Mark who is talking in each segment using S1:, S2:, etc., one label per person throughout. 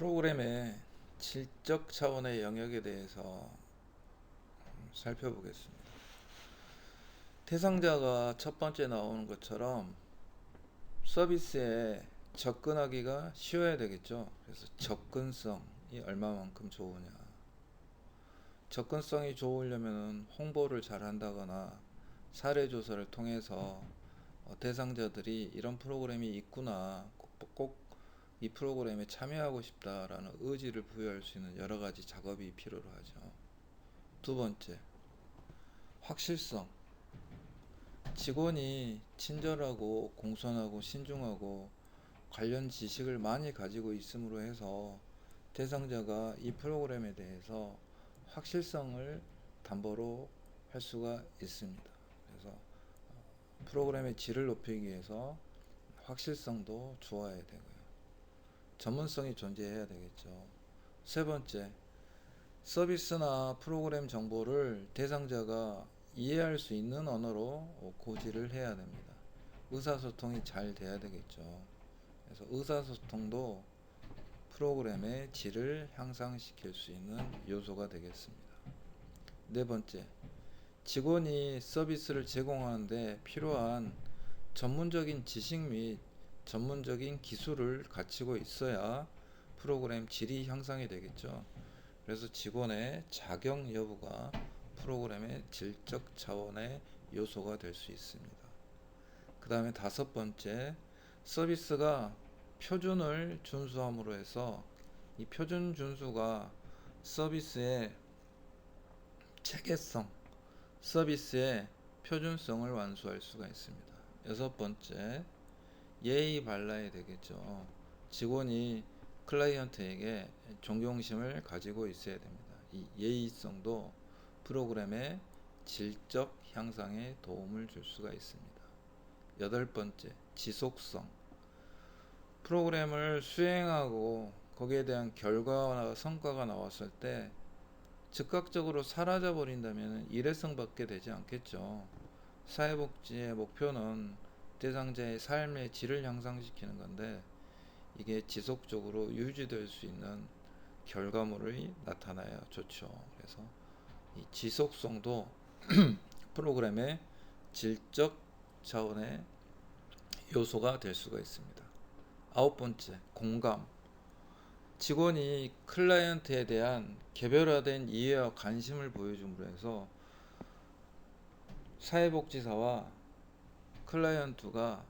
S1: 프로그램의 질적 차원의 영역에 대해서 살펴보겠습니다. 대상자가 첫 번째 나오는 것처럼 서비스에 접근하기가 쉬워야 되겠죠. 그래서 접근성이 얼마만큼 좋으냐. 접근성이 좋으려면 홍보를 잘 한다거나 사례 조사를 통해서 대상자들이 이런 프로그램이 있구나, 꼭 이 프로그램에 참여하고 싶다라는 의지를 부여할 수 있는 여러 가지 작업이 필요로 하죠. 두 번째, 확실성. 직원이 친절하고 공손하고 신중하고 관련 지식을 많이 가지고 있음으로 해서 대상자가 이 프로그램에 대해서 확실성을 담보로 할 수가 있습니다. 그래서 프로그램의 질을 높이기 위해서 확실성도 좋아야 되고요. 전문성이 존재해야 되겠죠. 세 번째, 서비스나 프로그램 정보를 대상자가 이해할 수 있는 언어로 고지를 해야 됩니다. 의사소통이 잘 돼야 되겠죠. 그래서 의사소통도 프로그램의 질을 향상시킬 수 있는 요소가 되겠습니다. 네 번째, 직원이 서비스를 제공하는데 필요한 전문적인 지식 및 전문적인 기술을 갖추고 있어야 프로그램 질이 향상이 되겠죠. 그래서 직원의 자격 여부가 프로그램의 질적 차원의 요소가 될 수 있습니다. 그 다음에 다섯 번째, 서비스가 표준을 준수함으로 해서 이 표준 준수가 서비스의 체계성, 서비스의 표준성을 완수할 수가 있습니다. 여섯 번째, 예의 발라야 되겠죠. 직원이 클라이언트에게 존경심을 가지고 있어야 됩니다. 이 예의성도 프로그램의 질적 향상에 도움을 줄 수가 있습니다. 여덟 번째, 지속성. 프로그램을 수행하고 거기에 대한 결과나 성과가 나왔을 때 즉각적으로 사라져 버린다면 일회성밖에 되지 않겠죠. 사회복지의 목표는 대상자의 삶의 질을 향상시키는 건데 이게 지속적으로 유지될 수 있는 결과물이 나타나야 좋죠. 그래서 이 지속성도 프로그램의 질적 차원의 요소가 될 수가 있습니다. 아홉 번째, 공감. 직원이 클라이언트에 대한 개별화된 이해와 관심을 보여줌으로 해서 사회복지사와 클라이언트가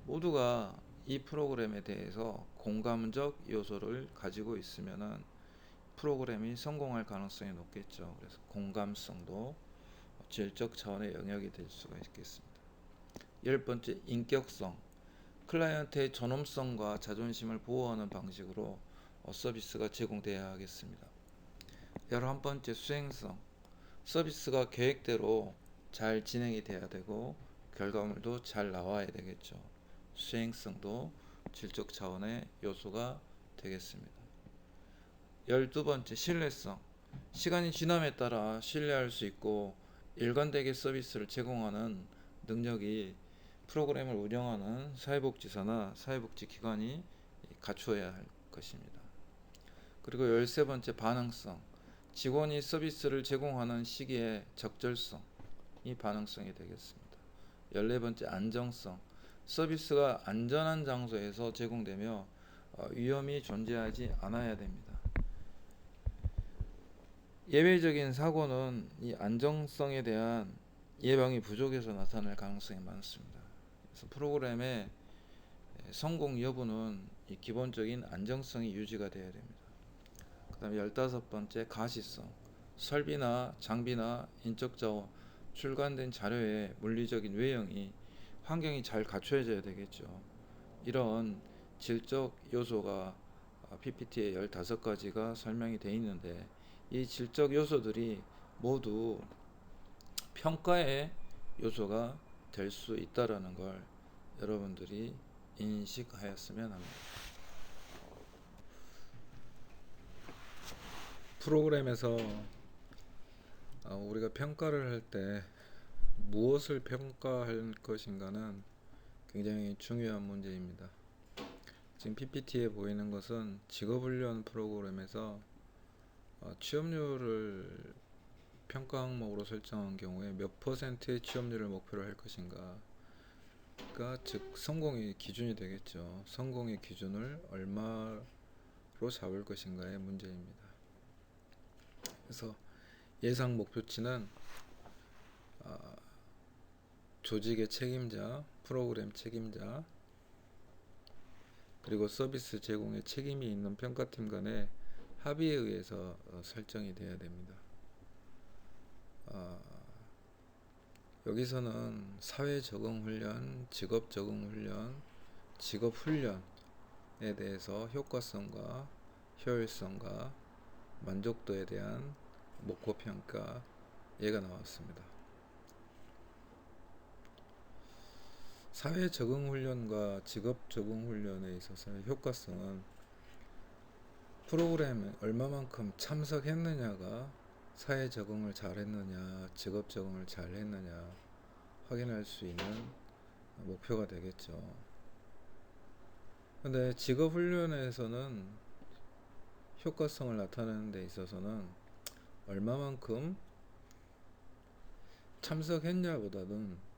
S1: 모두가 이 프로그램에 대해서 공감적 요소를 가지고 있으면은 프로그램이 성공할 가능성이 높겠죠. 그래서 공감성도 질적 차원의 영역이 될 수가 있겠습니다. 열 번째, 인격성. 클라이언트의 존엄성과 자존심을 보호하는 방식으로 서비스가 제공돼야 하겠습니다. 11번째, 수행성. 서비스가 계획대로 잘 진행이 돼야 되고 결과물도 잘 나와야 되겠죠. 수행성도 질적 차원의 요소가 되겠습니다. 12번째, 신뢰성. 시간이 지남에 따라 신뢰할 수 있고 일관되게 서비스를 제공하는 능력이 프로그램을 운영하는 사회복지사나 사회복지기관이 갖추어야 할 것입니다. 그리고 13번째, 반응성. 직원이 서비스를 제공하는 시기의 적절성이 반응성이 되겠습니다. 14번째, 안정성. 서비스가 안전한 장소에서 제공되며 위험이 존재하지 않아야 됩니다. 예외적인 사고는 이 안정성에 대한 예방이 부족해서 나타날 가능성이 많습니다. 그래서 프로그램의 성공 여부는 이 기본적인 안정성이 유지가 되어야 됩니다. 그 다음에 15번째, 가시성. 설비나 장비나 인적 자원, 출간된 자료의 물리적인 외형이 환경이 잘 갖춰져야 되겠죠. 이런 질적 요소가 PPT에 15가지가 설명이 되어 있는데 이 질적 요소들이 모두 평가의 요소가 될 수 있다라는 걸 여러분들이 인식하였으면 합니다. 프로그램에서 우리가 평가를 할 때 무엇을 평가할 것인가는 굉장히 중요한 문제입니다. 지금 PPT에 보이는 것은 직업훈련 프로그램에서 취업률을 평가 항목으로 설정한 경우에 몇 퍼센트의 취업률을 목표로 할 것인가, 즉 성공의 기준이 되겠죠. 성공의 기준을 얼마로 잡을 것인가의 문제입니다. 그래서 예상 목표치는 조직의 책임자, 프로그램 책임자, 그리고 서비스 제공에 책임이 있는 평가팀 간의 합의에 의해서 설정이 되어야 됩니다. 여기서는 사회 적응 훈련, 직업 적응 훈련, 직업 훈련에 대해서 효과성과 효율성과 만족도에 대한 목표 평가 예가 나왔습니다. 사회 적응 훈련과 직업 적응 훈련에 있어서의 효과성은 프로그램에 얼마만큼 참석했느냐가 사회 적응을 잘했느냐, 직업 적응을 잘했느냐 확인할 수 있는 목표가 되겠죠. 근데 직업 훈련에서는 효과성을 나타내는 데 있어서는 얼마만큼 참석했냐보다는,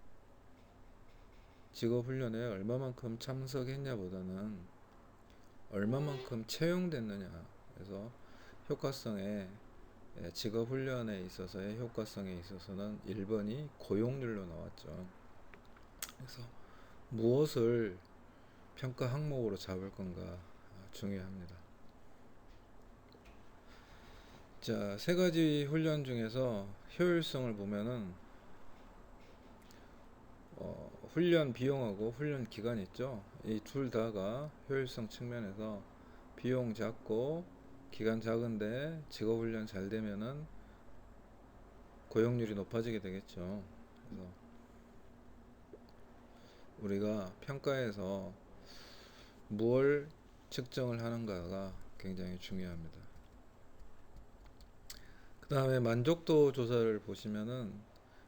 S1: 직업 훈련에 얼마만큼 참석했냐보다는 얼마만큼 채용됐느냐. 그래서 효과성에, 직업 훈련에 있어서의 효과성에 있어서는 1번이 고용률로 나왔죠. 그래서 무엇을 평가 항목으로 잡을 건가 중요합니다. 자, 세 가지 훈련 중에서 효율성을 보면은 훈련 비용하고 훈련 기간 있죠. 이 둘 다가 효율성 측면에서 비용 작고 기간 작은데 직업 훈련 잘 되면은 고용률이 높아지게 되겠죠. 그래서 우리가 평가에서 무엇을 측정을 하는가가 굉장히 중요합니다. 그 다음에 만족도 조사를 보시면은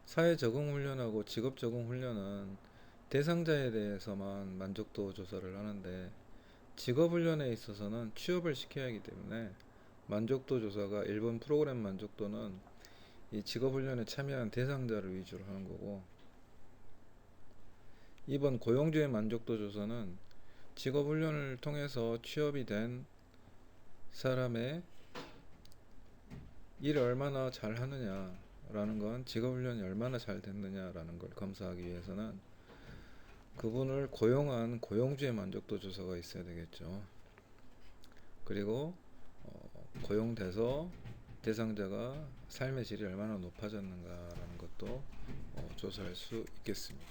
S1: 사회 적응 훈련하고 직업 적응 훈련은 대상자에 대해서만 만족도 조사를 하는데, 직업 훈련에 있어서는 취업을 시켜야 하기 때문에 만족도 조사가 1번 프로그램 만족도는 이 직업 훈련에 참여한 대상자를 위주로 하는 거고, 2번 고용주의 만족도 조사는 직업 훈련을 통해서 취업이 된 사람의 일을 얼마나 잘 하느냐라는 건, 직업 훈련이 얼마나 잘 됐느냐라는 걸 검사하기 위해서는 그분을 고용한 고용주의 만족도 조사가 있어야 되겠죠. 그리고 고용돼서 대상자가 삶의 질이 얼마나 높아졌는가라는 것도 조사할 수 있겠습니다.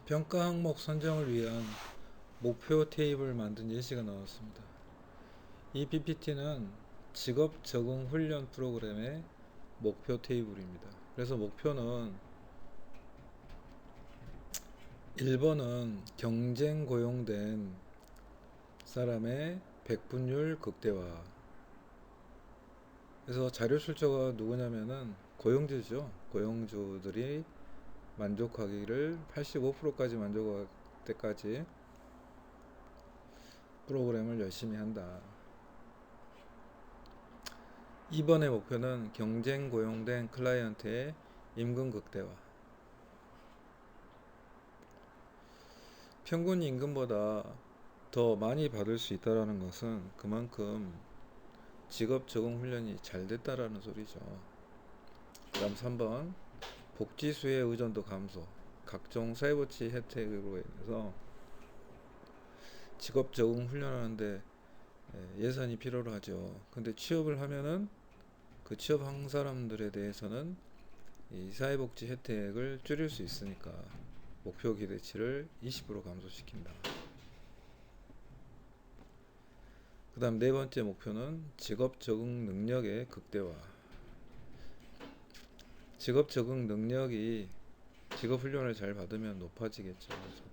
S1: 평가 항목 선정을 위한 목표 테이블을 만든 예시가 나왔습니다. 이 PPT는 직업 적응 훈련 프로그램의 목표 테이블입니다. 그래서 목표는 1번은 경쟁 고용된 사람의 백분율 극대화. 그래서 자료 출처가 누구냐면은 고용주죠. 고용주들이 만족하기를 85%까지 만족할 때까지 프로그램을 열심히 한다. 2번의 목표는 경쟁 고용된 클라이언트의 임금 극대화. 평균 임금보다 더 많이 받을 수 있다는 것은 그만큼 직업 적응 훈련이 잘 됐다라는 소리죠. 그 다음 3번 복지수혜 의존도 감소. 각종 사회복지 혜택으로 인해서 직업 적응 훈련하는데 예산이 필요로 하죠. 근데 취업을 하면은 그 취업한 사람들에 대해서는 이 사회복지 혜택을 줄일 수 있으니까 목표 기대치를 20% 감소시킨다. 그 다음 네 번째 목표는 직업 적응 능력의 극대화. 직업 적응 능력이 직업 훈련을 잘 받으면 높아지겠죠. 그래서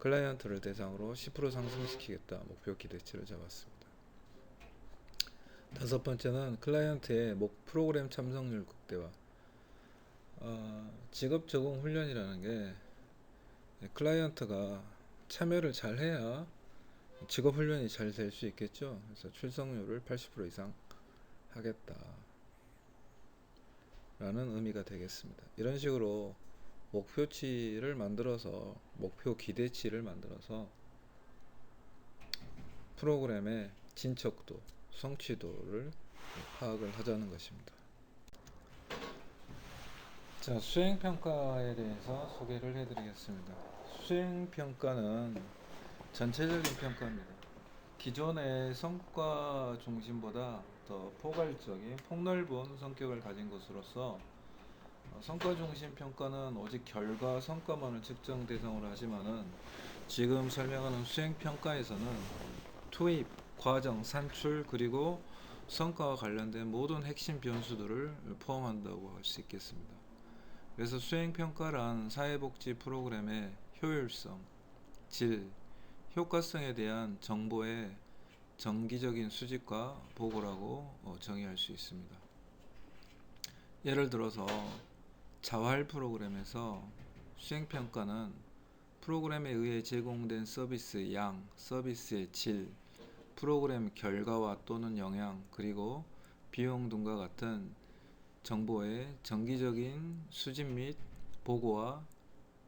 S1: 클라이언트를 대상으로 10% 상승시키겠다. 목표 기대치를 잡았습니다. 다섯 번째는 클라이언트의 프로그램 참석률 극대화. 직업 적응 훈련이라는 게 클라이언트가 참여를 잘 해야 직업 훈련이 잘 될 수 있겠죠. 그래서 출석률을 80% 이상 하겠다라는 의미가 되겠습니다. 이런 식으로 목표치를 만들어서 목표 기대치를 만들어서 프로그램의 진척도, 성취도를 파악을 하자는 것입니다. 자, 수행평가에 대해서 소개를 해드리겠습니다. 수행평가는 전체적인 평가입니다. 기존의 성과 중심보다 더 포괄적인 폭넓은 성격을 가진 것으로서 성과 중심 평가는 오직 결과 성과만을 측정 대상으로 하지만은 지금 설명하는 수행 평가에서는 투입, 과정, 산출 그리고 성과와 관련된 모든 핵심 변수들을 포함한다고 할 수 있겠습니다. 그래서 수행 평가란 사회복지 프로그램의 효율성, 질, 효과성에 대한 정보의 정기적인 수집과 보고라고 정의할 수 있습니다. 예를 들어서 자활 프로그램에서 수행평가는 프로그램에 의해 제공된 서비스의 양, 서비스의 질, 프로그램 결과와 또는 영향, 그리고 비용 등과 같은 정보의 정기적인 수집 및 보고와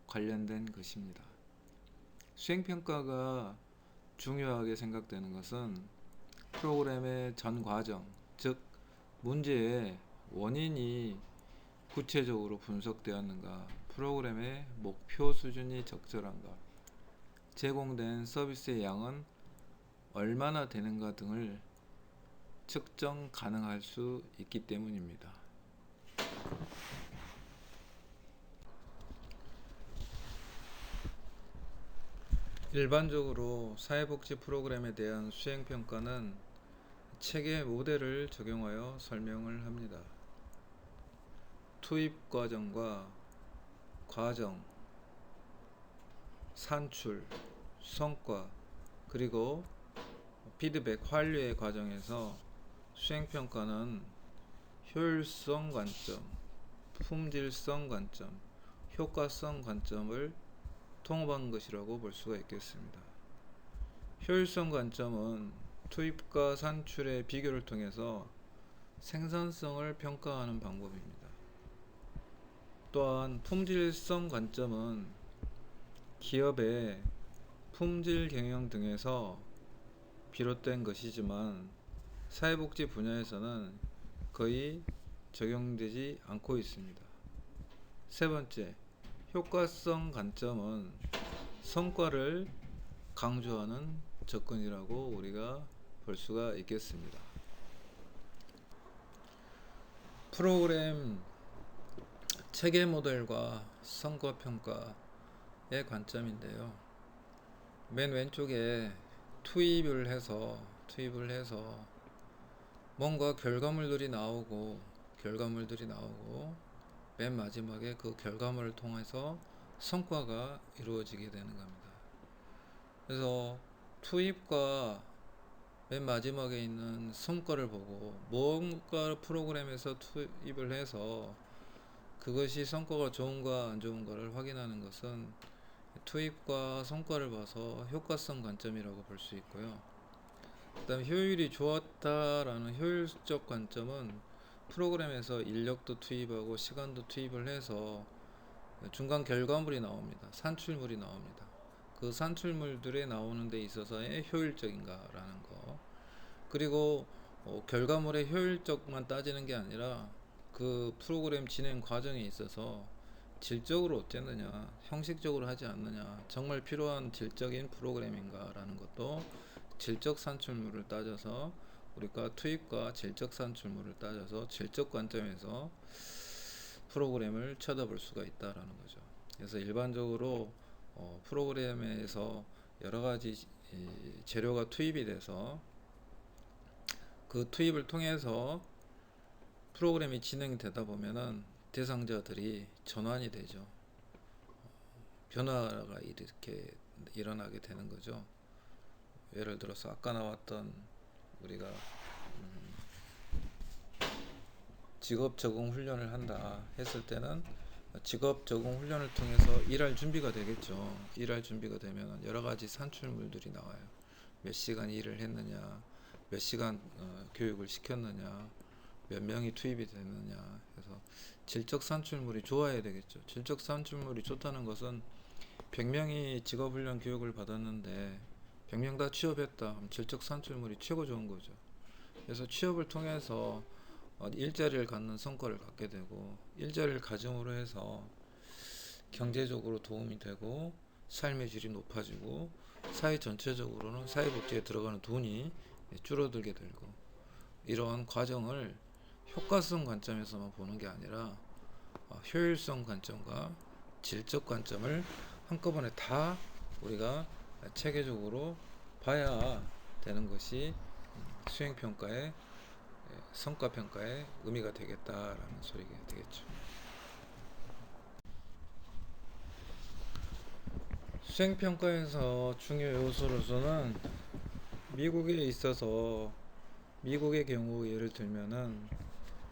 S1: 관련된 것입니다. 수행평가가 중요하게 생각되는 것은 프로그램의 전 과정, 즉 문제의 원인이 구체적으로 분석되었는가, 프로그램의 목표 수준이 적절한가, 제공된 서비스의 양은 얼마나 되는가 등을 측정 가능할 수 있기 때문입니다. 일반적으로 사회복지 프로그램에 대한 수행평가는 체계 모델을 적용하여 설명을 합니다. 투입 과정과 과정, 산출, 성과, 그리고 피드백, 환류의 과정에서 수행평가는 효율성 관점, 품질성 관점, 효과성 관점을 통합한 것이라고 볼 수가 있겠습니다. 효율성 관점은 투입과 산출의 비교를 통해서 생산성을 평가하는 방법입니다. 또한 품질성 관점은 기업의 품질 경영 등에서 비롯된 것이지만 사회복지 분야에서는 거의 적용되지 않고 있습니다. 세 번째, 효과성 관점은 성과를 강조하는 접근이라고 우리가 볼 수가 있겠습니다. 프로그램 체계 모델과 성과 평가의 관점인데요. 맨 왼쪽에 투입을 해서 뭔가 결과물들이 나오고 맨 마지막에 그 결과물을 통해서 성과가 이루어지게 되는 겁니다. 그래서 투입과 맨 마지막에 있는 성과를 보고 뭔가 프로그램에서 투입을 해서 그것이 성과가 좋은가 안 좋은가를 확인하는 것은 투입과 성과를 봐서 효과성 관점이라고 볼 수 있고요. 그 다음 효율이 좋았다라는 효율적 관점은 프로그램에서 인력도 투입하고 시간도 투입을 해서 중간 결과물이 나옵니다. 산출물이 나옵니다. 그 산출물들이 나오는 데 있어서의 효율적인가라는 거, 그리고 결과물의 효율적만 따지는 게 아니라 그 프로그램 진행 과정에 있어서 질적으로 어땠느냐, 형식적으로 하지 않느냐, 정말 필요한 질적인 프로그램인가 라는 것도 질적 산출물을 따져서 우리가 투입과 질적 산출물을 따져서 질적 관점에서 프로그램을 쳐다볼 수가 있다라는 거죠. 그래서 일반적으로 프로그램에서 여러 가지 재료가 투입이 돼서 그 투입을 통해서 프로그램이 진행이 되다 보면은 대상자들이 전환이 되죠. 변화가 이렇게 일어나게 되는 거죠. 예를 들어서 아까 나왔던 우리가 직업 적응 훈련을 한다 했을 때는 직업 적응 훈련을 통해서 일할 준비가 되겠죠. 일할 준비가 되면 여러 가지 산출물들이 나와요. 몇 시간 일을 했느냐, 몇 시간 교육을 시켰느냐, 몇 명이 투입이 됐느냐 해서 질적 산출물이 좋아야 되겠죠. 질적 산출물이 좋다는 것은 100명이 직업훈련 교육을 받았는데 100명 다 취업했다. 그럼 질적 산출물이 최고 좋은 거죠. 그래서 취업을 통해서 일자리를 갖는 성과를 갖게 되고, 일자리를 가짐으로 해서 경제적으로 도움이 되고 삶의 질이 높아지고 사회 전체적으로는 사회복지에 들어가는 돈이 줄어들게 되고, 이러한 과정을 효과성 관점에서만 보는 게 아니라 효율성 관점과 질적 관점을 한꺼번에 다 우리가 체계적으로 봐야 되는 것이 수행평가의 성과평가의 의미가 되겠다라는 소리가 되겠죠. 수행평가에서 중요 요소로서는 미국에 있어서, 미국의 경우 예를 들면은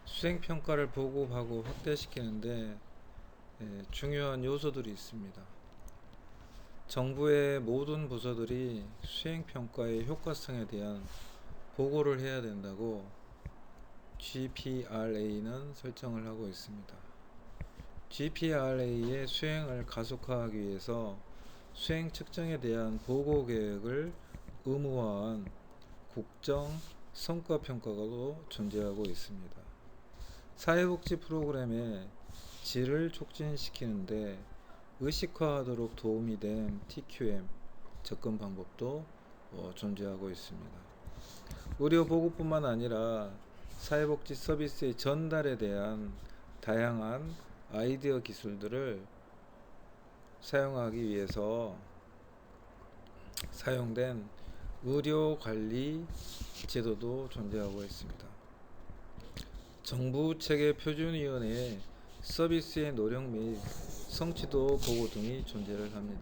S1: 수행평가를 보고하고 확대시키는데 중요한 요소들이 있습니다. 정부의 모든 부서들이 수행평가의 효과성에 대한 보고를 해야 된다고 GPRA는 설정을 하고 있습니다. GPRA의 수행을 가속화하기 위해서 수행 측정에 대한 보고 계획을 의무화한 국정 성과평가가도 존재하고 있습니다. 사회복지 프로그램의 질을 촉진시키는데 의식화하도록 도움이 된 TQM 접근 방법도 존재하고 있습니다. 의료 보고뿐만 아니라 사회복지 서비스의 전달에 대한 다양한 아이디어 기술들을 사용하기 위해서 사용된 의료관리 제도도 존재하고 있습니다. 정부체계표준위원회의 서비스의 노력 및 성취도 보고 등이 존재를 합니다.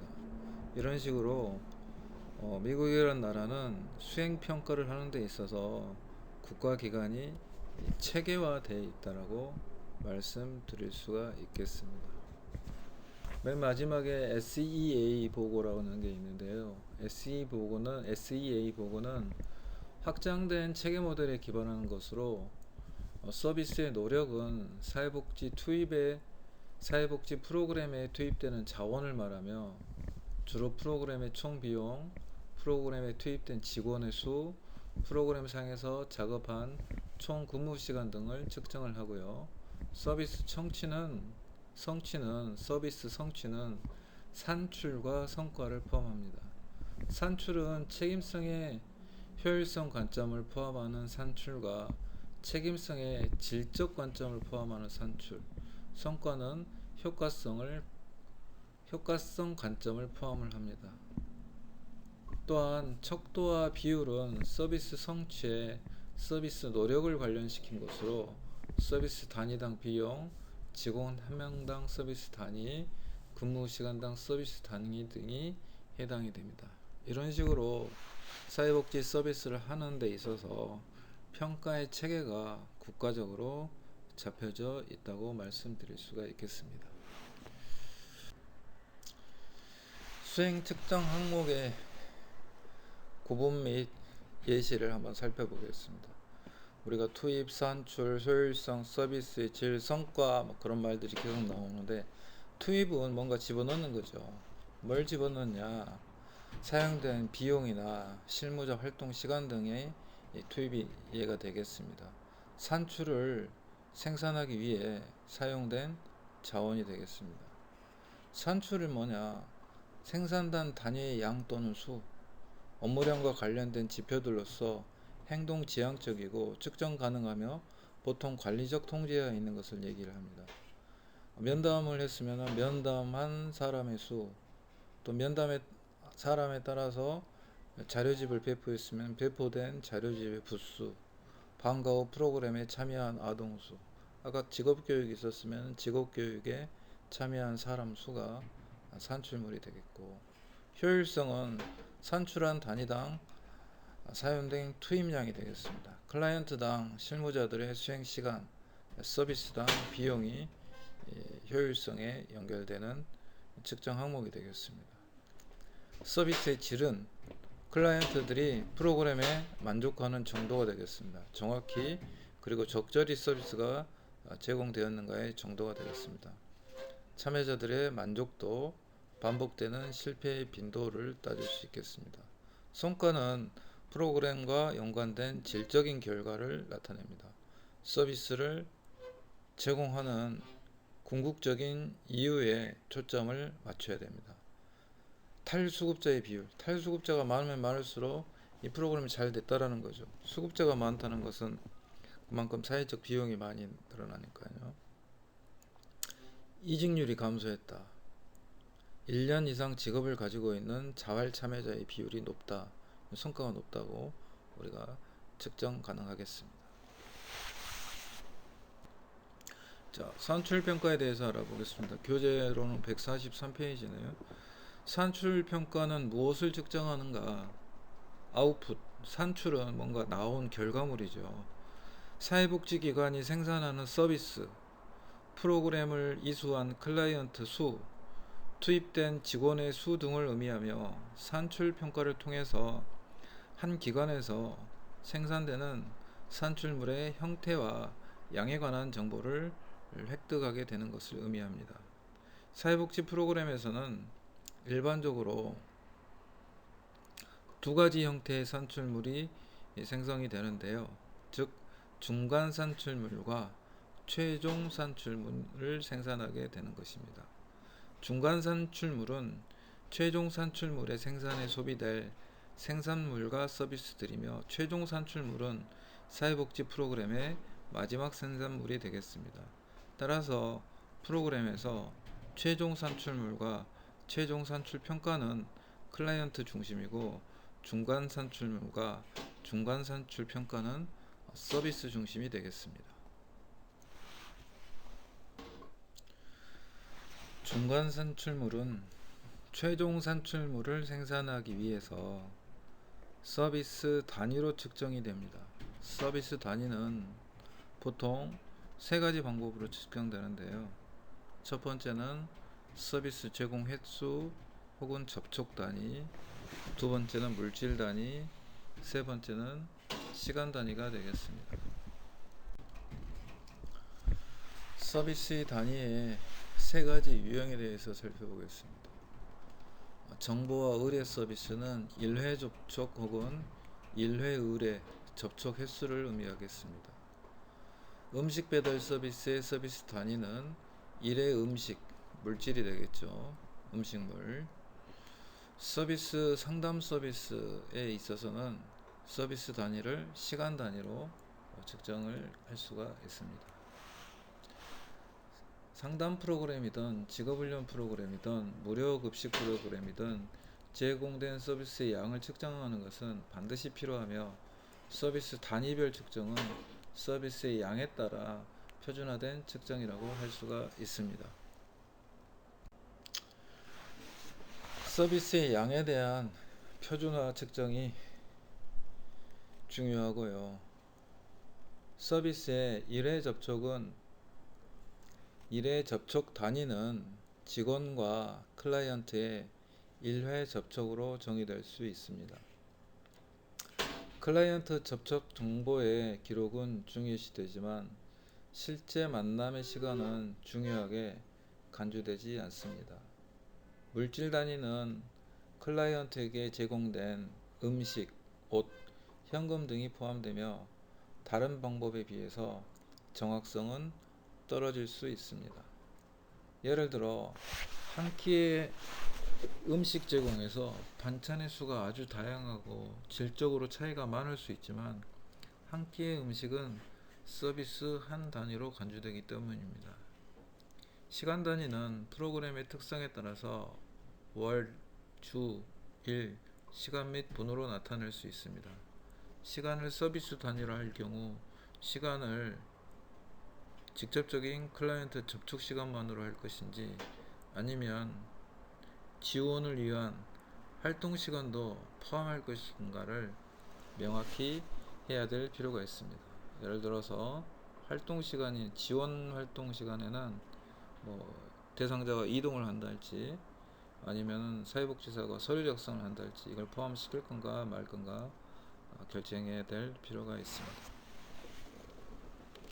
S1: 이런 식으로 미국이라는 나라는 수행평가를 하는 데 있어서 국가기관이 체계화되어 있다라고 말씀드릴 수가 있겠습니다. 맨 마지막에 SEA 보고라는 게 있는데요. SEA 보고는 확장된 체계 모델에 기반하는 것으로 서비스의 노력은 사회복지 프로그램에 투입되는 자원을 말하며, 주로 프로그램의 총 비용, 프로그램에 투입된 직원의 수, 프로그램 상에서 작업한 총 근무 시간 등을 측정을 하고요. 서비스 성취는 산출과 성과를 포함합니다. 산출은 책임성의 효율성 관점을 포함하는 산출과 책임성의 질적 관점을 포함하는 산출, 성과는 효과성 관점을 포함을 합니다. 또한 척도와 비율은 서비스 성취에 서비스 노력을 관련시킨 것으로 서비스 단위당 비용, 직원 한 명당 서비스 단위, 근무 시간당 서비스 단위 등이 해당이 됩니다. 이런 식으로 사회복지 서비스를 하는 데 있어서 평가의 체계가 국가적으로 잡혀져 있다고 말씀드릴 수가 있겠습니다. 수행 측정 항목의 구분 및 예시를 한번 살펴보겠습니다. 우리가 투입, 산출, 효율성, 서비스의 질, 성과 그런 말들이 계속 나오는데, 투입은 뭔가 집어넣는 거죠. 뭘 집어넣냐? 사용된 비용이나 실무자 활동 시간 등의 투입이 이해가 되겠습니다. 산출을 생산하기 위해 사용된 자원이 되겠습니다. 산출은 뭐냐? 생산단 단위의 양 또는 수, 업무량과 관련된 지표들로서 행동 지향적이고 측정 가능하며 보통 관리적 통제가 있는 것을 얘기를 합니다. 면담을 했으면 면담한 사람의 수, 또 면담의 사람에 따라서 자료집을 배포했으면 배포된 자료집의 부수, 방과 후 프로그램에 참여한 아동 수, 아까 직업교육이 있었으면 직업교육에 참여한 사람 수가 산출물이 되겠고, 효율성은 산출한 단위당 사용된 투입량이 되겠습니다. 클라이언트당 실무자들의 수행시간, 서비스당 비용이 효율성에 연결되는 측정 항목이 되겠습니다. 서비스의 질은 클라이언트들이 프로그램에 만족하는 정도가 되겠습니다. 정확히 그리고 적절히 서비스가 제공되었는가의 정도가 되겠습니다. 참여자들의 만족도, 반복되는 실패의 빈도를 따질 수 있겠습니다. 성과는 프로그램과 연관된 질적인 결과를 나타냅니다. 서비스를 제공하는 궁극적인 이유에 초점을 맞춰야 됩니다. 탈수급자의 비율, 탈수급자가 많으면 많을수록 이 프로그램이 잘 됐다라는 거죠. 수급자가 많다는 것은 그만큼 사회적 비용이 많이 늘어나니까요. 이직률이 감소했다. 1년 이상 직업을 가지고 있는 자활 참여자의 비율이 높다. 성과가 높다고 우리가 측정 가능하겠습니다. 자, 산출평가에 대해서 알아보겠습니다. 교재로는 143페이지네요. 산출평가는 무엇을 측정하는가? 아웃풋, 산출은 뭔가 나온 결과물이죠. 사회복지기관이 생산하는 서비스, 프로그램을 이수한 클라이언트 수, 투입된 직원의 수 등을 의미하며 산출평가를 통해서 한 기관에서 생산되는 산출물의 형태와 양에 관한 정보를 획득하게 되는 것을 의미합니다. 사회복지 프로그램에서는 일반적으로 두 가지 형태의 산출물이 생성이 되는데요. 즉 중간 산출물과 최종 산출물을 생산하게 되는 것입니다. 중간 산출물은 최종 산출물의 생산에 소비될 생산물과 서비스들이며 최종 산출물은 사회복지 프로그램의 마지막 생산물이 되겠습니다. 따라서 프로그램에서 최종 산출물과 최종 산출 평가는 클라이언트 중심이고 중간 산출물과 중간 산출 평가는 서비스 중심이 되겠습니다. 중간 산출물은 최종 산출물을 생산하기 위해서 서비스 단위로 측정이 됩니다. 서비스 단위는 보통 세 가지 방법으로 측정되는데요. 첫 번째는 서비스 제공 횟수 혹은 접촉 단위, 두 번째는 물질 단위, 세 번째는 시간 단위가 되겠습니다. 서비스 단위의 세 가지 유형에 대해서 살펴보겠습니다. 정보와 의뢰 서비스는 1회 접촉 혹은 1회 의뢰 접촉 횟수를 의미하겠습니다. 음식 배달 서비스의 서비스 단위는 1회 음식, 물질이 되겠죠. 음식물. 서비스 상담 서비스에 있어서는 서비스 단위를 시간 단위로 측정을 할 수가 있습니다. 상담 프로그램이든 직업훈련 프로그램이든 무료 급식 프로그램이든 제공된 서비스의 양을 측정하는 것은 반드시 필요하며 서비스 단위별 측정은 서비스의 양에 따라 표준화된 측정이라고 할 수가 있습니다. 서비스의 양에 대한 표준화 측정이 중요하고요. 서비스의 1회 접촉 단위는 직원과 클라이언트의 1회 접촉으로 정의될 수 있습니다. 클라이언트 접촉 정보의 기록은 중요시되지만 실제 만남의 시간은 중요하게 간주되지 않습니다. 물질 단위는 클라이언트에게 제공된 음식, 옷, 현금 등이 포함되며 다른 방법에 비해서 정확성은 떨어질 수 있습니다. 예를 들어 한 끼의 음식 제공에서 반찬의 수가 아주 다양하고 질적으로 차이가 많을 수 있지만 한 끼의 음식은 서비스 한 단위로 간주되기 때문입니다. 시간 단위는 프로그램의 특성에 따라서 월, 주, 일, 시간 및 분으로 나타낼 수 있습니다. 시간을 서비스 단위로 할 경우 시간을 직접적인 클라이언트 접촉 시간만으로 할 것인지 아니면 지원을 위한 활동 시간도 포함할 것인가를 명확히 해야 될 필요가 있습니다. 예를 들어서 활동 시간인 지원 활동 시간에는 대상자가 이동을 한다 할지 아니면 사회복지사가 서류 작성을 한다 할지 이걸 포함시킬 건가 말 건가 결정해야 될 필요가 있습니다.